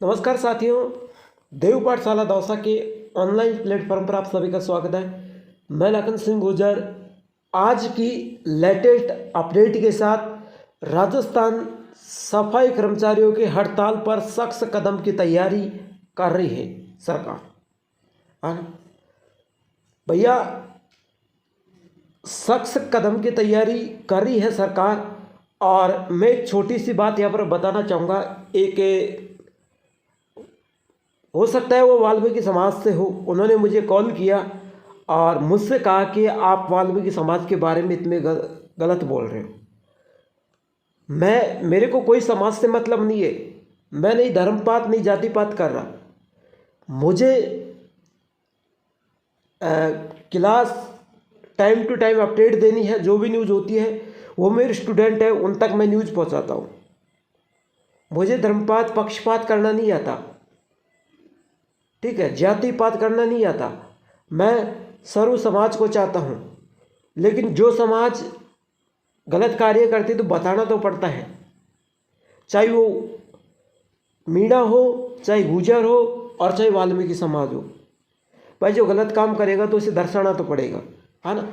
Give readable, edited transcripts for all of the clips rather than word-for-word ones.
नमस्कार साथियों, देव पाठशाला दौसा के ऑनलाइन प्लेटफॉर्म पर आप सभी का स्वागत है। मैं लखन सिंह गुर्जर आज की लेटेस्ट अपडेट के साथ राजस्थान सफाई कर्मचारियों की हड़ताल पर सख्त कदम की तैयारी कर रही है सरकार। हाँ भैया, सख्त कदम की तैयारी कर रही है सरकार। और मैं एक छोटी सी बात यहाँ पर बताना चाहूँगा। एक हो सकता है वो वाल्मीकि समाज से हो, उन्होंने मुझे कॉल किया और मुझसे कहा कि आप वाल्मीकि समाज के बारे में इतने गलत बोल रहे हो। मेरे को कोई समाज से मतलब नहीं है। मैं नहीं धर्मपात नहीं जाति पात कर रहा। मुझे class time to time update देनी है। जो भी न्यूज़ होती है वो मेरे स्टूडेंट है, उन तक मैं न्यूज़ पहुंचाता हूं। मुझे धर्मपात पक्षपात करना नहीं आता, ठीक है, जाति पात करना नहीं आता। मैं सर्व समाज को चाहता हूं, लेकिन जो समाज गलत कार्य करती तो बताना तो पड़ता है। चाहे वो मीणा हो, चाहे गुर्जर हो और चाहे वाल्मीकि समाज हो। भाई जो गलत काम करेगा तो उसे दर्शाना तो पड़ेगा, है ना।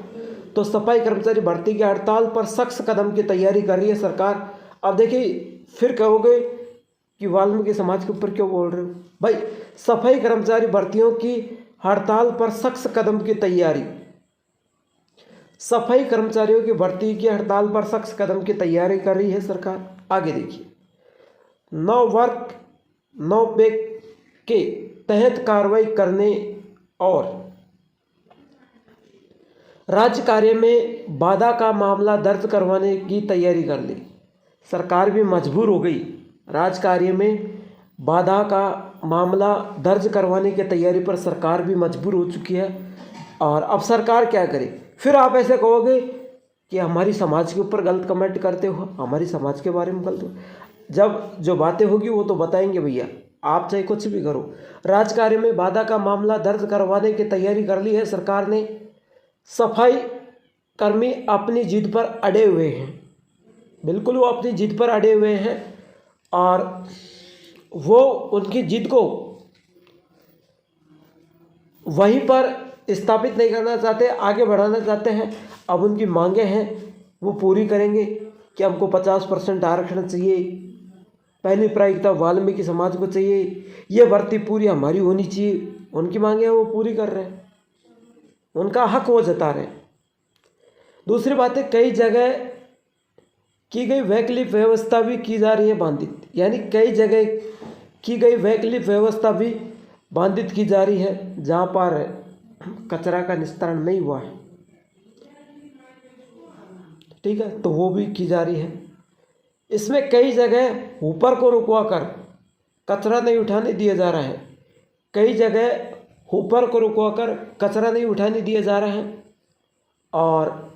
तो सफाई कर्मचारी भर्ती की हड़ताल पर सख्त कदम की तैयारी कर रही है सरकार। अब देखिए, फिर कहोगे कि वाल्मीकि समाज के ऊपर क्यों बोल रहे हो। भाई सफाई कर्मचारी भर्तियों की हड़ताल पर सख्त कदम की तैयारी। सफाई कर्मचारियों की भर्ती की हड़ताल पर सख्त कदम की तैयारी कर रही है सरकार। आगे देखिए, नो वर्क नो पे के तहत कार्रवाई करने और राज्य कार्य में बाधा का मामला दर्ज करवाने की तैयारी कर ली। सरकार भी मजबूर हो गई। राज्य कार्य में बाधा का मामला दर्ज करवाने की तैयारी पर सरकार भी मजबूर हो चुकी है। और अब सरकार क्या करे। फिर आप ऐसे कहोगे कि हमारी समाज के ऊपर गलत कमेंट करते हो, हमारी समाज के बारे में गलत। जब जो बातें होगी वो तो बताएंगे भैया, आप चाहे कुछ भी करो। राज्य कार्य में बाधा का मामला दर्ज करवाने की तैयारी कर ली है सरकार ने। सफाई कर्मी अपनी जिद पर अड़े हुए हैं, बिल्कुल वो अपनी जिद पर अड़े हुए हैं और वो उनकी जिद को वहीं पर स्थापित नहीं करना चाहते, आगे बढ़ाना चाहते हैं। अब उनकी मांगे हैं वो पूरी करेंगे कि हमको 50% आरक्षण चाहिए, पहली प्राथमिकता वाल्मीकि समाज को चाहिए, ये भर्ती पूरी हमारी होनी चाहिए। उनकी मांगे हैं वो पूरी कर रहे हैं, उनका हक वो जता रहे हैं। दूसरी बात है, कई जगह की गई वैकल्पिक व्यवस्था भी की जा रही है बाधित, यानी कई जगह की गई वैकल्पिक व्यवस्था भी बाधित की जा रही है जहाँ पर कचरा का निस्तारण नहीं हुआ है, ठीक है, तो वो भी की जा रही है। इसमें कई जगह ऊपर को रुकवा कर कचरा नहीं उठाने दिया जा रहा है, कई जगह ऊपर को रुकवा कर कचरा नहीं उठाने दिया जा रहा है। और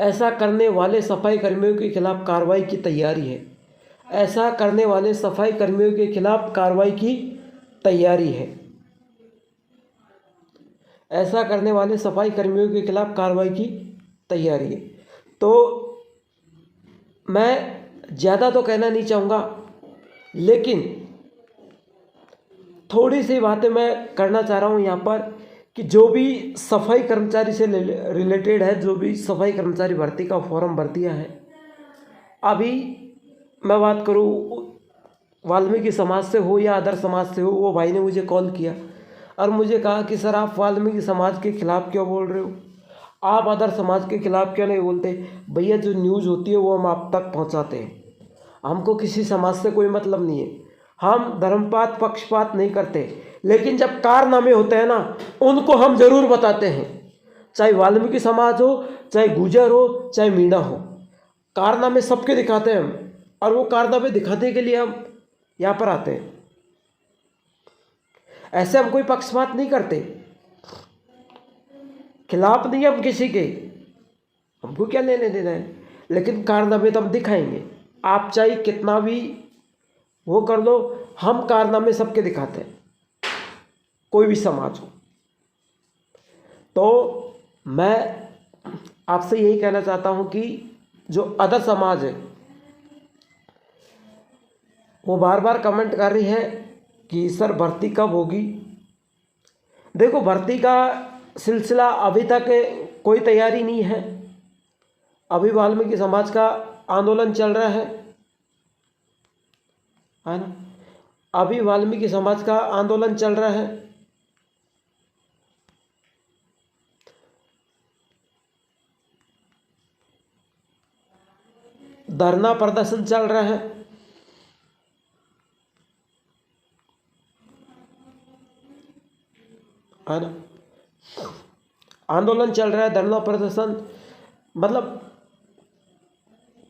ऐसा करने वाले सफाई कर्मियों के खिलाफ कार्रवाई की तैयारी है। ऐसा करने वाले सफाई कर्मियों के खिलाफ कार्रवाई की तैयारी है। ऐसा करने वाले सफाई कर्मियों के खिलाफ कार्रवाई की तैयारी है। तो मैं ज़्यादा तो कहना नहीं चाहूँगा, लेकिन थोड़ी सी बातें मैं करना चाह रहा हूँ यहाँ पर कि जो भी सफाई कर्मचारी से रिलेटेड है, जो भी सफाई कर्मचारी भर्ती का फॉर्म भर दिया है। अभी मैं बात करूँ वाल्मीकि समाज से हो या अदर समाज से हो, वो भाई ने मुझे कॉल किया और मुझे कहा कि सर आप वाल्मीकि समाज के खिलाफ़ क्यों बोल रहे हो, आप अदर समाज के खिलाफ़ क्यों नहीं बोलते। भैया जो न्यूज़ होती है वो हम आप तक पहुंचाते हैं, हमको किसी समाज से कोई मतलब नहीं है, हम धर्मपात पक्षपात नहीं करते। लेकिन जब कारनामे होते हैं ना, उनको हम ज़रूर बताते हैं, चाहे वाल्मीकि समाज हो, चाहे गुर्जर हो, चाहे मीणा हो। कारनामे सबके दिखाते हैं हम, और वो कारनामे दिखाने के लिए हम यहाँ पर आते हैं। ऐसे हम कोई पक्षपात नहीं करते, खिलाफ नहीं हम किसी के, हमको क्या लेने देना है। लेकिन कारनामे तो हम दिखाएंगे, आप चाहे कितना भी वो कर लो, हम कारनामे सबके दिखाते हैं, कोई भी समाज हो। तो मैं आपसे यही कहना चाहता हूँ कि जो अदर समाज है वो बार बार कमेंट कर रही है कि सर भर्ती कब होगी। देखो, भर्ती का सिलसिला अभी तक कोई तैयारी नहीं है। अभी वाल्मीकि समाज का आंदोलन चल रहा है ना। अभी वाल्मीकि समाज का आंदोलन चल रहा है। धरना प्रदर्शन चल रहा है ना। आंदोलन चल रहा है, धरना प्रदर्शन, मतलब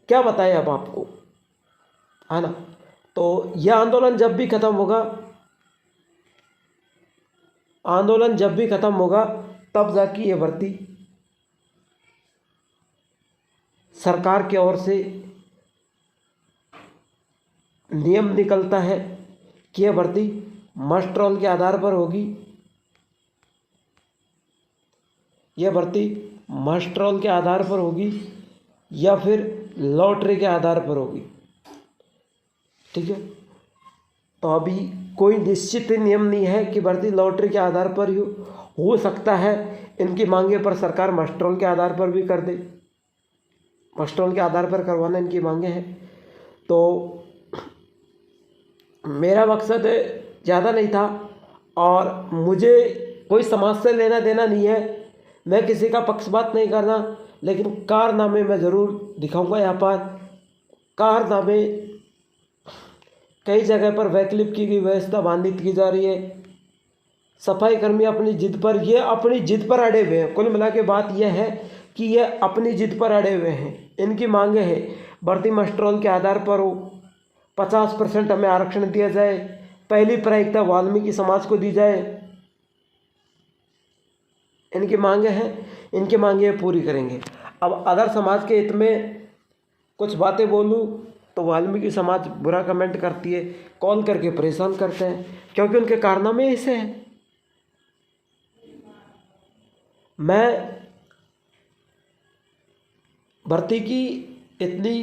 क्या बताएं अब आपको, है ना। तो यह आंदोलन जब भी ख़त्म होगा, तब जाके ये भर्ती सरकार की ओर से नियम निकलता है कि यह भर्ती मस्ट रोल के आधार पर होगी। यह भर्ती मस्ट रोल के आधार पर होगी या फिर लॉटरी के आधार पर होगी। ठीक है, तो अभी कोई निश्चित नियम नहीं है कि भर्ती लॉटरी के आधार पर ही हो सकता है इनकी मांगे पर सरकार मस्ट रोल के आधार पर भी कर दे। मस्ट रोल के आधार पर करवाना इनकी मांगे हैं। तो मेरा मकसद ज़्यादा नहीं था और मुझे कोई समाज से लेना देना नहीं है। मैं किसी का पक्षपात नहीं करना, लेकिन कारनामे मैं ज़रूर दिखाऊंगा। यहाँ पर कारनामे कई जगह पर वैकल्पिक की गई व्यवस्था बाधित की जा रही है। सफाई कर्मी अपनी जिद पर अड़े हुए हैं। कुल मिला के बात यह है कि ये अपनी जिद पर अड़े हुए हैं। इनकी मांगे हैं भर्ती मस्ट रोल के आधार पर हो, 50% हमें आरक्षण दिया जाए, पहली प्राथमिकता वाल्मीकि समाज को दी जाए। इनकी मांगे हैं, इनकी मांगे पूरी करेंगे। अब अदर समाज के हित में कुछ बातें बोलूं तो वाल्मीकि समाज बुरा कमेंट करती है, कॉल करके परेशान करते हैं, क्योंकि उनके कारनामे ऐसे हैं। मैं भर्ती की इतनी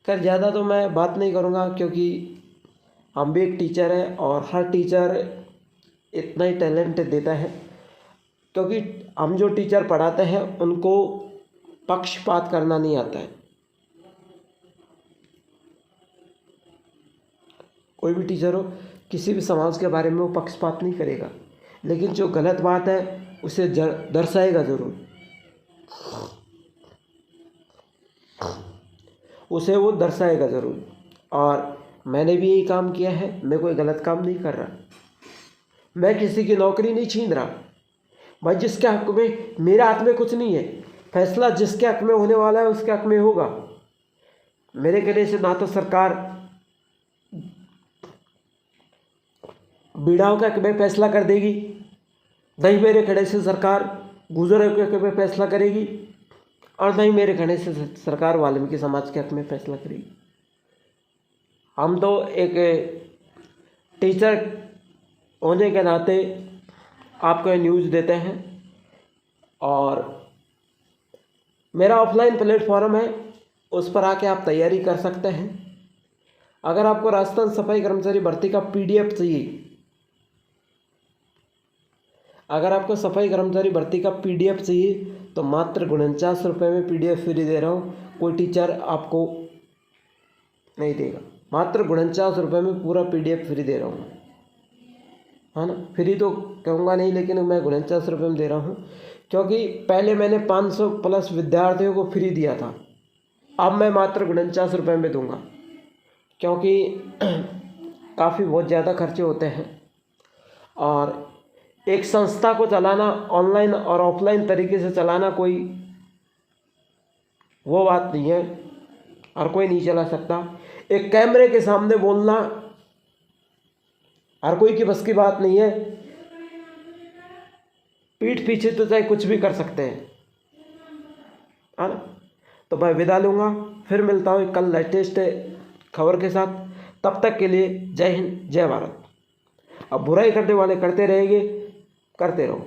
ज़्यादा तो मैं बात नहीं करूँगा, क्योंकि हम भी एक टीचर हैं और हर टीचर इतना ही टैलेंट देता है, क्योंकि हम जो टीचर पढ़ाते हैं उनको पक्षपात करना नहीं आता है। कोई भी टीचर हो, किसी भी समाज के बारे में वो पक्षपात नहीं करेगा, लेकिन जो गलत बात है उसे दर्शाएगा ज़रूर, उसे वो दर्शाएगा ज़रूर। और मैंने भी यही काम किया है। मैं कोई गलत काम नहीं कर रहा, मैं किसी की नौकरी नहीं छीन रहा भाई। जिसके हक में, मेरे हाथ में कुछ नहीं है, फैसला जिसके हक में होने वाला है उसके हक में होगा। मेरे कहने से ना तो सरकार बीड़ाओं के हक में फैसला कर देगी, नहीं मेरे कहने से सरकार गुजरों के हक में फैसला करेगी, और नहीं मेरे कहने से सरकार वाल्मीकि समाज के हक में फैसला करेगी। हम तो एक टीचर होने के नाते आपको ये न्यूज़ देते हैं, और मेरा ऑफलाइन प्लेटफॉर्म है, उस पर आके आप तैयारी कर सकते हैं। अगर आपको राजस्थान सफाई कर्मचारी भर्ती का PDF चाहिए, अगर आपको सफाई कर्मचारी भर्ती का PDF चाहिए तो मात्र 49 रुपये में PDF फ्री दे रहा हूँ। कोई टीचर आपको नहीं देगा, मात्र 49 रुपये में पूरा PDF फ्री दे रहा हूँ, है ना। फ्री तो कहूँगा नहीं, लेकिन मैं 49 रुपये में दे रहा हूँ, क्योंकि पहले मैंने 500 प्लस विद्यार्थियों को फ्री दिया था। अब मैं मात्र 49 रुपये में दूँगा, क्योंकि काफ़ी बहुत ज़्यादा खर्चे होते हैं, और एक संस्था को चलाना ऑनलाइन और ऑफलाइन तरीके से चलाना कोई वो बात नहीं है, और कोई नहीं चला सकता। एक कैमरे के सामने बोलना हर कोई की बस की बात नहीं है। पीठ पीछे तो चाहे कुछ भी कर सकते हैं, है ना। तो मैं विदा लूँगा, फिर मिलता हूँ कल लेटेस्ट खबर के साथ। तब तक के लिए जय हिंद, जय भारत। अब बुराई करने वाले करते रहेंगे, करते रहो।